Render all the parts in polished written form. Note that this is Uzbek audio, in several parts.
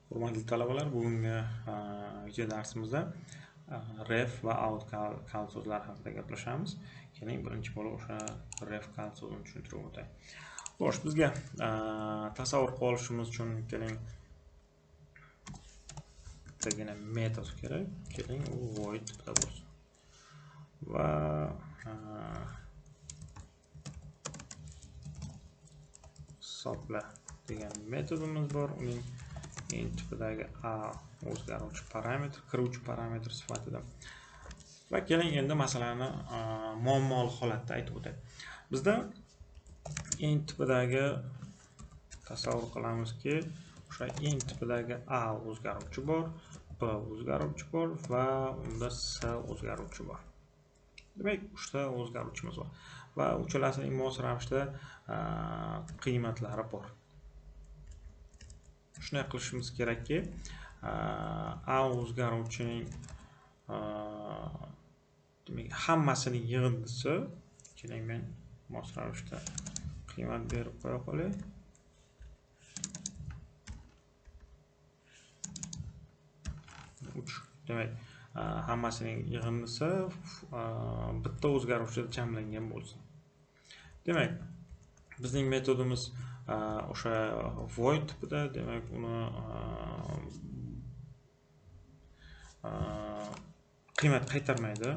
Hurmatli talabalar, bugungi video darsimizda ref va out kal so'zlari haqida gaplashamiz. Keling, birinchi bo'lib o'sha ref kal so'zini tushuntirib o'tay. Xo'sh, bizga tasavvur qilib olishimiz uchun keling bittagina metod kerak. Keling, u void tipida bo'lsin. Va hisobla degan metodimiz bor. Uning int tipidagi a o'zgaruvchi parametr, kiruvchi parametr sifatida. Va keling endi masalani muammoli holatda aytib o'tay. Bizda int tipidagi tasavvur qilamizki, o'sha int tipidagi a o'zgaruvchi bor, b o'zgaruvchi bor va unda s o'zgaruvchi bor. Demak, 3 ta o'zgaruvchimiz bor va uchalasining mos ravishda qiymatlari bor. Shunday qilishimiz kerakki, a o'zgaruvchining demak hammasining yig'indisi, keling men mos ravishda qiymat berib qo'ya qolay. Demak, hammasining yig'indisi bitta o'zgaruvchida jamlangan bo'lsin. Demak, bizning metodimiz o'sha void tipida, demak uni qiymat qaytarmaydi.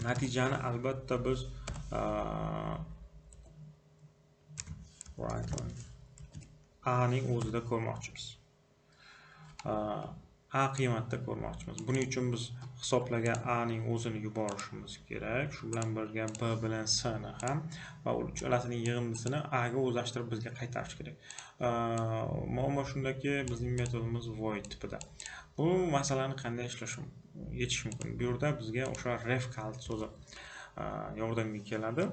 Natijani albatta biz a ning o'zida ko'rmoqchimiz. A qiymatda ko'rmoqchimiz. Buning uchun biz hisoblagan a ning o'zini yuborishimiz kerak. Shu bilan birga b bilan s ni ham va uchalasining yig'indisini a ga o'zlashtirib bizga qaytarish kerak. Muammo shundaki, bizning metodimiz void tipida. Bu masalani qanday yechish mumkin? Bu yerda bizga o'sha ref kal so'zi yordamga keladi.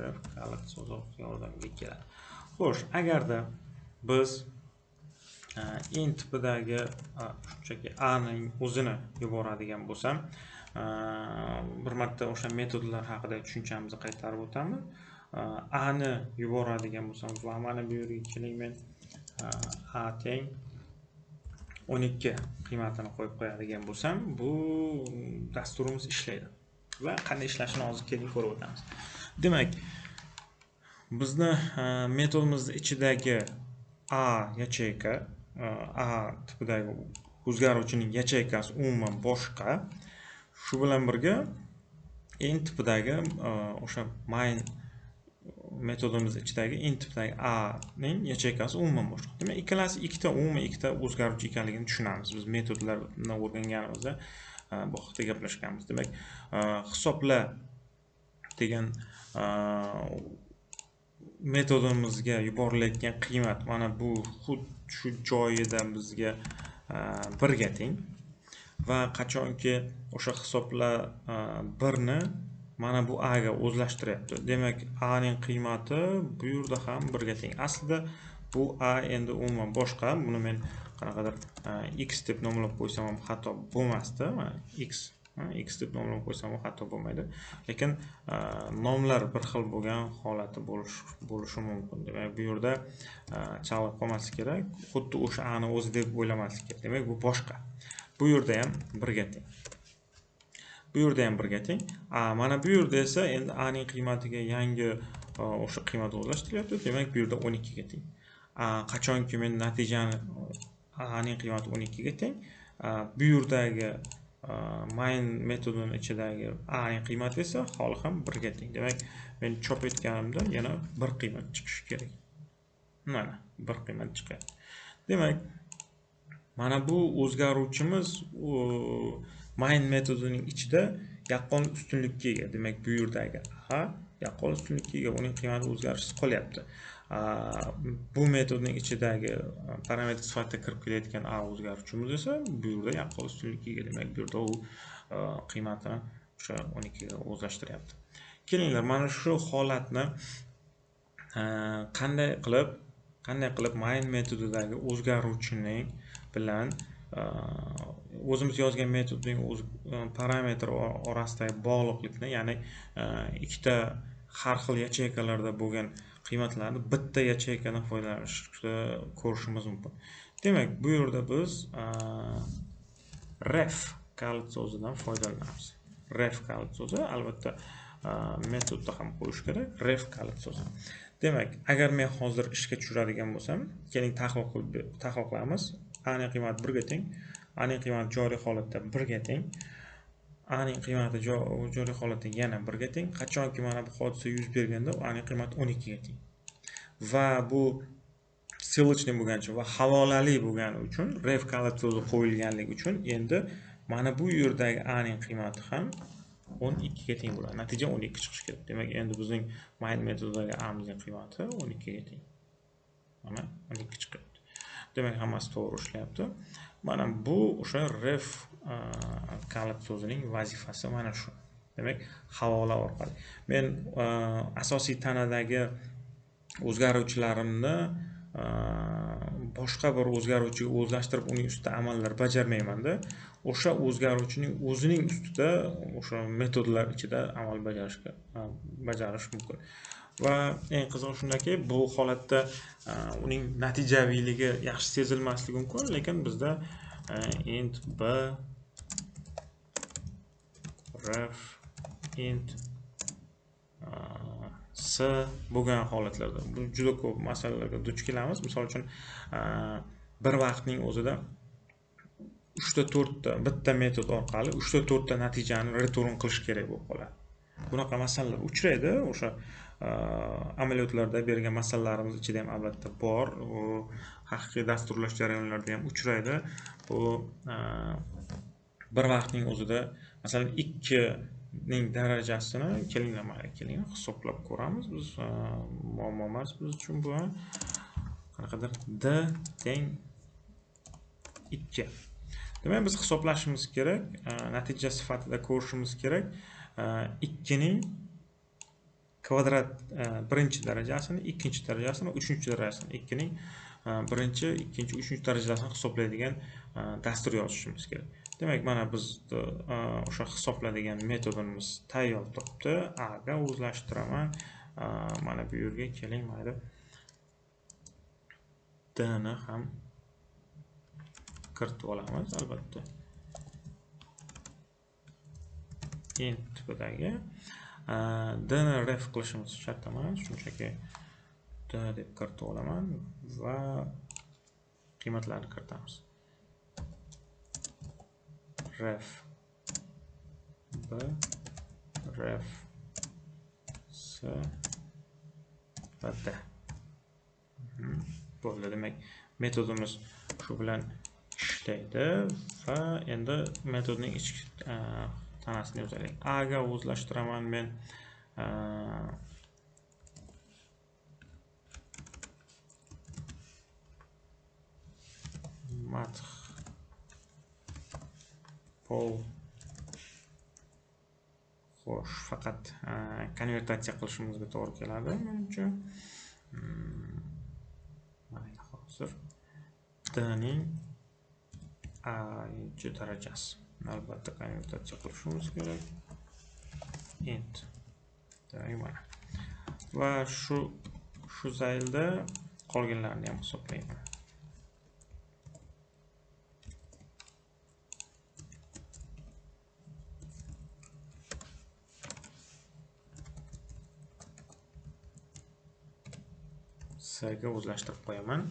Ref kal so'zi yordamga keladi. Xo'sh, agarda biz int tipidagi shunchaki a ning o'zini yuboradigan bo'lsam, bir marta o'sha metodlar haqida tushunchamizni qaytarib o'tamiz. A ni yuboradigan bo'lsam va mana bu yerga keling, men a teng 12 qiymatini qo'yib qo'yadigan bo'lsam, bu dasturimiz ishlaydi. Va qanday ishlashini hozir keling ko'rib o'tamiz. Demak, bizni metodimizning ichidagi a yacheyka, a tipidagi o'zgaruvchining yacheykasi umuman boshqa. Shu bilan birga int tipidagi o'sha main metodimiz ichidagi int tipidagi a ning yacheykasi umuman boshqa. Demak, ikkalasi umuman ikkita o'zgaruvchi ekanligini tushunamiz. Biz metodlarni o'rganganimizda bu haqida gaplashganmiz. Demak, hisobla degan metodimizga yuborilayotgan qiymat mana bu xuddi shu joyida bizga 1 ga teng va qachonki o'sha hisobla 1 ni mana bu a ga o'zlashtiryapti. Demak, a ning qiymati bu yerda ham 1 ga teng. Aslida bu a endi umuman boshqa. Buni men qanaqadir x deb nomlab qo'ysam ham xato bo'lmasdi. Mana x deb nomlab qo'ysam ham xato bo'lmaydi. Lekin nomlar bir xil bo'lgan holati bo'lishi mumkin. Demak, bu yerda chalg'ib qolmaslik kerak. Xuddi o'sha a ni o'zi deb o'ylamaslik kerak. Demak, bu boshqa. Bu yerda ham 1 ga teng. Bu yerda ham 1 ga teng. Mana bu yerda esa endi a ning qiymatiga yangi o'sha qiymat o'zlashtiryapti. Demak, bu yerda 12 ga teng. Qachonki men natijani a ning qiymati 12 ga teng, bu yerdagi main metodining ichidagi a ning qiymati esa hali ham 1 ga teng. Demak, men chop etganimda yana 1 qiymat chiqishi kerak. Mana 1 qiymat chiqadi. Demak, mana bu o'zgaruvchimiz main metodining ichida yaqqol ustunlikka ega. Demak, bu yerdagi a yaqqol ustunlikka ega, uning qiymati o'zgarishsiz qolyapti. Bu metodning ichidagi parametr sifatida kirib kelayotgan a o'zgaruvchimiz esa bu yerda yaqqol ustunlikka ega. Demak, bu yerda u qiymatini o'sha 12 ga o'zlashtiryapti. Kelinglar, mana shu holatni qanday qilib main metodidagi o'zgaruvchining bilan o'zimiz yozgan metodning o'z parametr orasidagi bog'liqlikni, ya'ni ikkita har xil yacheykalarda bo'lgan qiymatlarni bitta yacheykadan foydalanishda ko'rishimiz mumkin. Demak, bu yerda biz ref kalit so'zidan foydalanamiz. Ref kalit so'zi albatta metodda ham qo'yish kerak. Ref kalit so'zi. Demak, agar men hozir ishga tushiradigan bo'lsam, keling tahlil qilamiz. A ning qiymati 1 ga teng, A ning qiymati joriy holatda 1 ga teng, A ning qiymati joriy holatda yana 1 ga teng. Qachonki mana bu hodisa yuz berganda, A ning qiymati 12 ga teng. Va bu ссылочный bo'lganicha va havolali bo'lgani uchun, ref kalit so'zi qo'yilganligi uchun endi mana bu yerdagi A ning qiymati ham 12 ga teng bo'ladi. Natija 12 chiqishi kerak. Demak, endi bizning main metodidagi A ning qiymati 12 ga teng. Mana 12 chiqyapti. Demak, hammasi to'g'ri ishlayapti. Mana bu o'sha ref kalit so'zining vazifasi mana shu. Demak, havola orqali men asosiy tanadagi o'zgaruvchilarimni boshqa bir o'zgaruvchiga o'zlashtirib uning ustida amallar bajarmayman-da. O'sha o'zgaruvchining o'zining ustida o'sha metodlar ichida amal bajarish mumkin. Va eng qizig'i shundaki, bu holatda uning natijaviyligi yaxshi sezilmasligi mumkin, lekin bizda int b ref int s bo'lgan holatlarda bu juda ko'p masalalarga duch kelamiz. Misol uchun bir vaqtning o'zida 3 ta 4 ta bitta metod orqali 3 ta 4 ta natijani return qilish kerak bo'lib qoladi. Bunaqa masalalar uchraydi. O'sha amaliyotlarda bergan masalalarimiz ichida ham albatta bor. U haqiqiy dasturlash jarayonlarida ham uchraydi. Bu bir vaqtning o'zida masalan 2 ning darajasini keling hisoblab ko'ramiz. Biz muammo emas biz uchun bu qanaqadir d teng 2. Demak, biz hisoblashimiz kerak, natija sifatida ko'rishimiz kerak. 2 ning kvadrat birinchi darajasini, ikkinchi darajasini, uchinchi darajasini, 2 ning birinchi, ikkinchi, uchinchi darajasini hisoblaydigan dastur yozishimiz kerak. Demak, mana bizni o'sha hisobladigan metodimiz tayyor turibdi. A ga o'zlashtiraman. Mana bu yerga keling, mayli. D ni ham kiritib olamiz albatta. Int tipidagi d ni ref qilishimiz shart emas, shunchaki d deb kiritib olaman va qiymatlarni kiritamiz. Ref b ref s va d. Bo'ldi. Demak, metodimiz shu bilan ishlaydi va endi metodning ichki tanasini yozaylik. A ga o'zlashtiraman men math pol xo'sh, faqat konvertatsiya qilishimizga to'g'ri keladi menimcha. Mana hozir d ning a-chi darajasi. Albatta konvertatsiya qilishimiz kerak. Int. Mana. Va shu zaylda qolganlarini ham hisoblayman. S ga o'zlashtirib qo'yaman.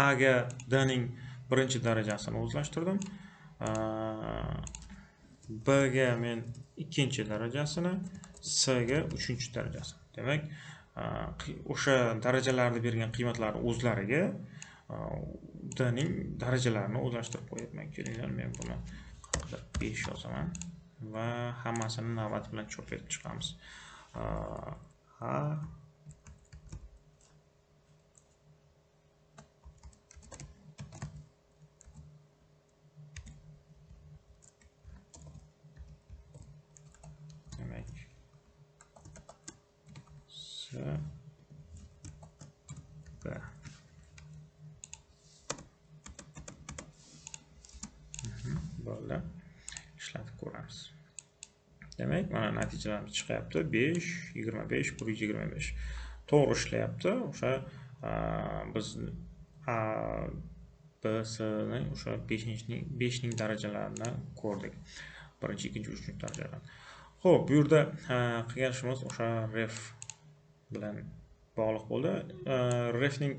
A ga d ning birinchi darajasini o'zlashtirdim. B ga men ikkinchi darajasini, S ga uchinchi darajasini. Demak, o'sha darajalarni bergan qiymatlarni o'zlariga d ning darajalarini o'zlashtirib qo'yaman. Kelinglar, men buni 5 yozaman va hammasini navbat bilan chop etib chiqamiz. A B. Demak, mana natijalarimiz chiqyapti. 5, 25, 125. To'g'ri ishlayapti. O'sha biz B, S ning o'sha 5 ning darajalarini ko'rdik. Birinchi, ikkinchi, uchinchi darajalarni. Xo'p, bu yerda qilgan ishimiz o'sha ref bilan bog'liq bo'ldi. Refning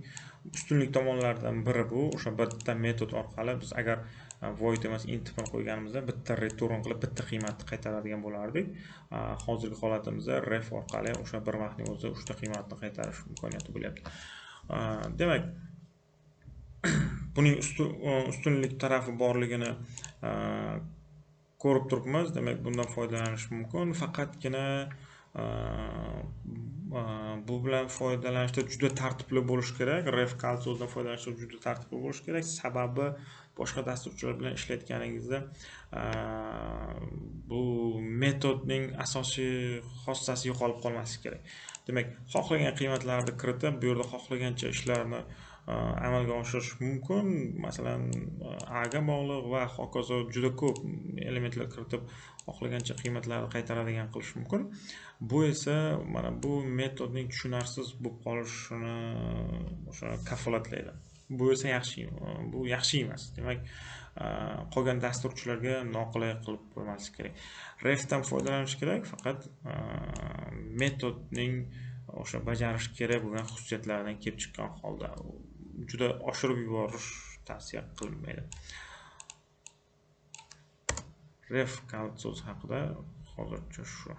ustunlik tomonlaridan biri bu, o'sha bitta metod orqali biz agar void emas int tipini qo'yganimizda bitta return qilib bitta qiymatni qaytaradigan bo'lardik. Hozirgi holatimizda ref orqali o'sha bir vaqtning o'zida uchta qiymatni qaytarish imkoniyati bo'lyapti. Demak, buning ustunlik tarafi borligini ko'rib turibmiz. Demak, bundan foydalanish mumkin. Faqatgina bu bilan foydalanishda juda tartibli bo'lish kerak. Ref kalso'dan foydalanishda juda tartibli bo'lish kerak. Sababi boshqa dasturchilar bilan ishlayotganingizda bu metodning asosiy xossasi yo'qolib qolmasligi kerak. Demak, xohlagan qiymatlarni kiritib, bu yerda xohlagancha ishlarni amalga oshirish mumkin. Masalan, a ga bog'liq va hokazo juda ko'p elementlar kiritib xohlagancha qiymatlarni qaytaradigan qilish mumkin. Bu esa mana bu metodning tushunarsiz bo'lib qolishini o'sha kafolatlaydi. Bu esa yaxshi emas. Demak, qolgan dasturchilarga noqulay qilib qo'ymaslik kerak. Refdan foydalanish kerak, faqat metodning o'sha bajarish kerak bo'lgan xususiyatlaridan kelib chiqqan holda juda oshirib yuborish tavsiya qilinmaydi. Ref kalsoz haqida hozircha shu.